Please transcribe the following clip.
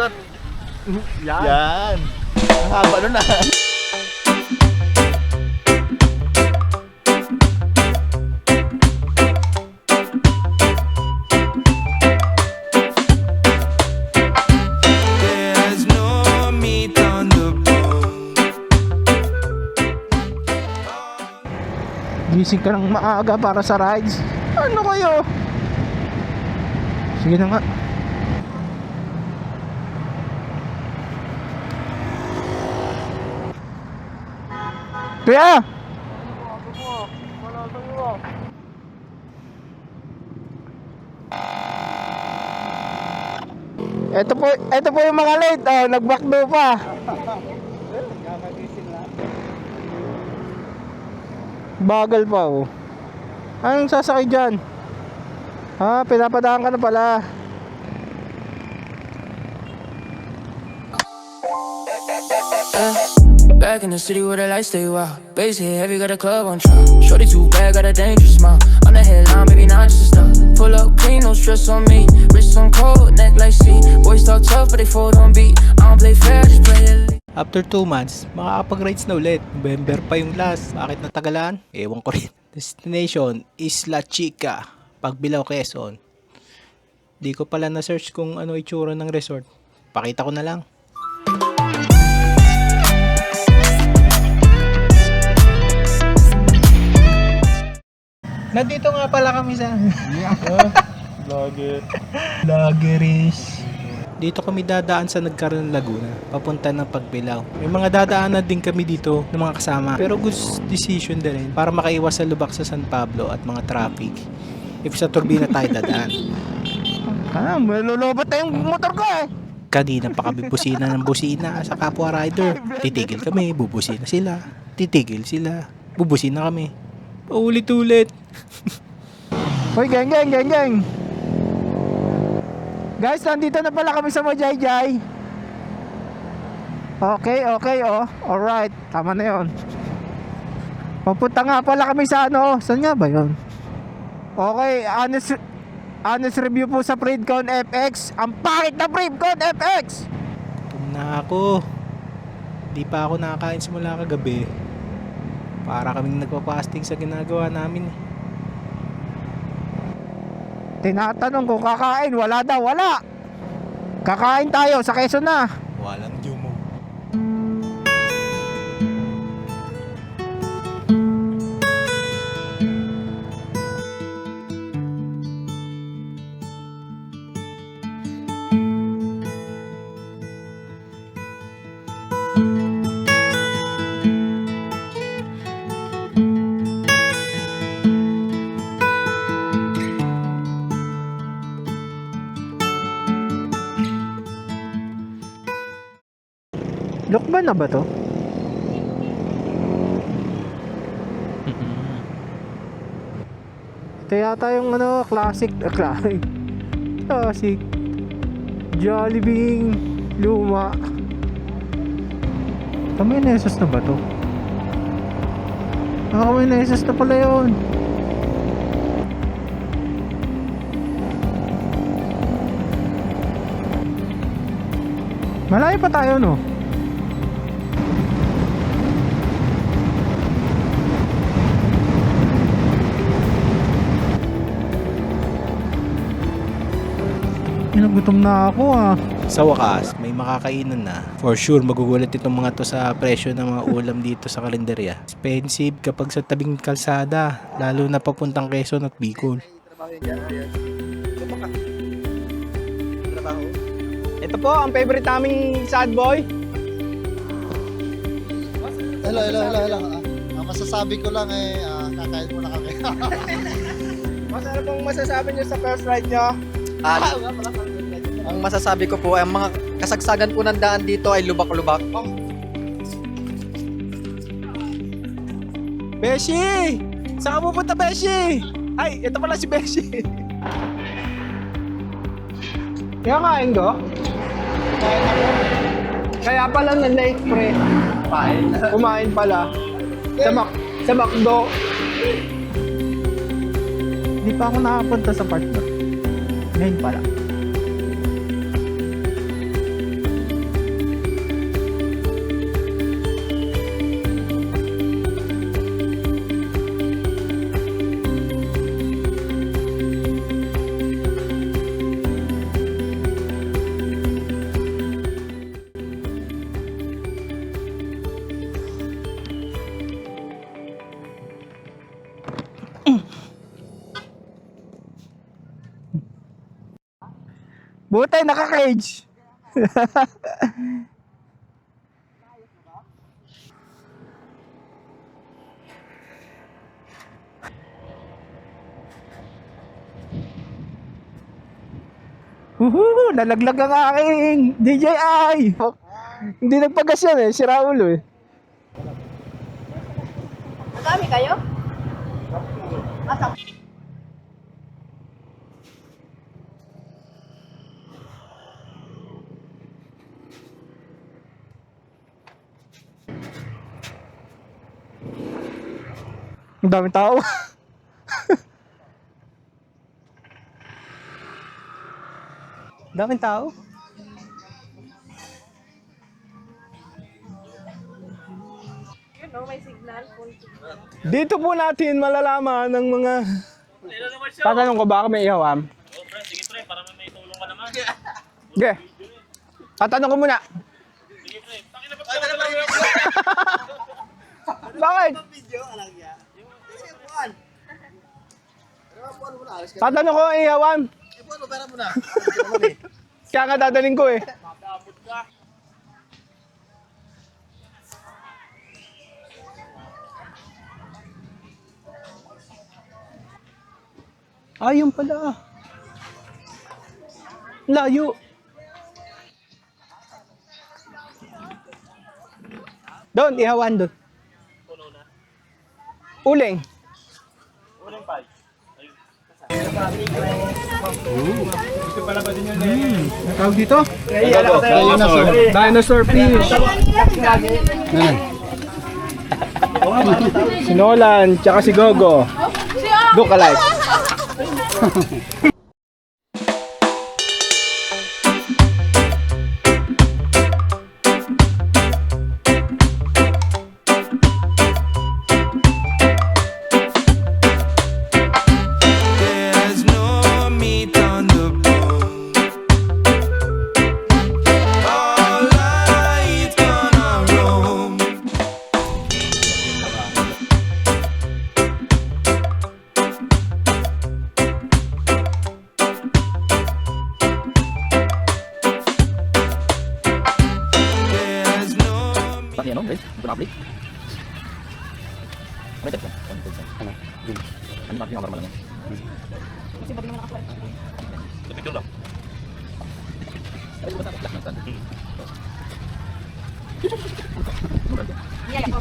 ikot. Yan. Yan. Ang haba nun ah. There's no meat on the bone. Gising ka ng maaga para sa rides. Ano kayo? Sige na nga. Kuya! Ito po yung mga late. Oh, nagbakdo pa. Bagal pa oh. Anong sasakay dyan? Ha, pinapadaan ka na pala. Back in the city where the lights stay wild. Bass hit heavy, got a club on trial. Shorty too bad, got a dangerous smile. On the headline, baby, not just a stop. Pull up clean, no stress on me. Wrist on cold, neck like sea. Boys talk tough, but they fold on beat. I don't play fair, just play it. After 2 months, makakapag-rides na ulit. November pa yung last. Bakit natagalan? Ewan ko rin. Destination, Isla Chica, Pagbilao, Quezon. Di ko pala na-search kung ano itsura ng resort. Pakita ko na lang. Nandito nga pala kami sa Vloggeries. Dito kami dadaan sa Nagkaroon Laguna, papunta ng Pagbilao. May mga dadaanan din kami dito ng mga kasama. Pero good decision din rin para makaiwas sa lubak sa San Pablo at mga traffic. If sa turbina tayo dadaan. Malulobot na yung motor ko eh. Kanina pa kami busina ng busina sa kapwa rider. Titigil kami, bubusina sila. Titigil sila, bubusina kami. Paulit-ulit. Hoy, gang. Guys, nandito na pala kami sa Majayjay. Okay, oh. Alright, tama na yon. Papunta nga pala kami sa ano. Saan nga ba yon? Okay, honest review po sa Freecon FX. Ang pangit na Freecon FX! Gutom na ako. Di pa ako nakakain simula kagabi. Para kaming nagpa-fasting sa ginagawa namin. Tinatanong kung kakain, wala daw, wala. Kakain tayo sa Quezon na. Walang jumo. Lokban na ba to? Ito yata yung ano, classic. Jollibee luma. Kamay Nesos na ba to? Kamay Nesos na pala yun. Malayo pa tayo no? Nagutom na ako ah. Sa wakas, may makakainan na. For sure, magugulat itong mga to sa presyo ng mga ulam dito sa kalendarya. Expensive kapag sa tabing kalsada, lalo na papuntang Quezon at Bicol. Ito po, ang favorite naming sad boy. Hello. Ang masasabi ko lang kakain mo na kami. Mas ano pong masasabi nyo sa first ride nyo? Ang masasabi ko po ay ang mga kasagsagan po ng daan dito ay lubak-lubak. Beshi! Saan ka pupunta, Beshi? Ay, ito pala si Beshi. Kaya kain ko? Kaya pala na late, pre. Kumain pala. Sa McDo. Hindi pa ako nakapunta sa park na. Ngayon pala. Buti, naka-cage. Nalaglag ang aking DJI. Hindi nagpagas yan eh, si Raulo eh. Madami kayo? Ang daming tao. Daming tao. Yun o, may signal. Dito po natin malalaman ng mga... Tatanong ko baka may ihawam? Sige pre, para may tulong ka naman. Sige. Tatanong ko muna. Bakit? Tatanong ko ang ihawam. Kaya nga dadaling ko eh. Ayun pala. Layo. Doon, ihawan doon. Uling. Uling 5. Tawag dito? Dinosaur. Dinosaur fish. Si Nolan, tsaka si Gogo. Look alike. There's no meat on the bone. All night gonna roam. There's no meat. Pati ano, guys? Ito na update. Ano ito? Ano? Ano natin yung normal lang yan? Ito picture lang. Ay, ito ba ito? Black man. Niyaya ko.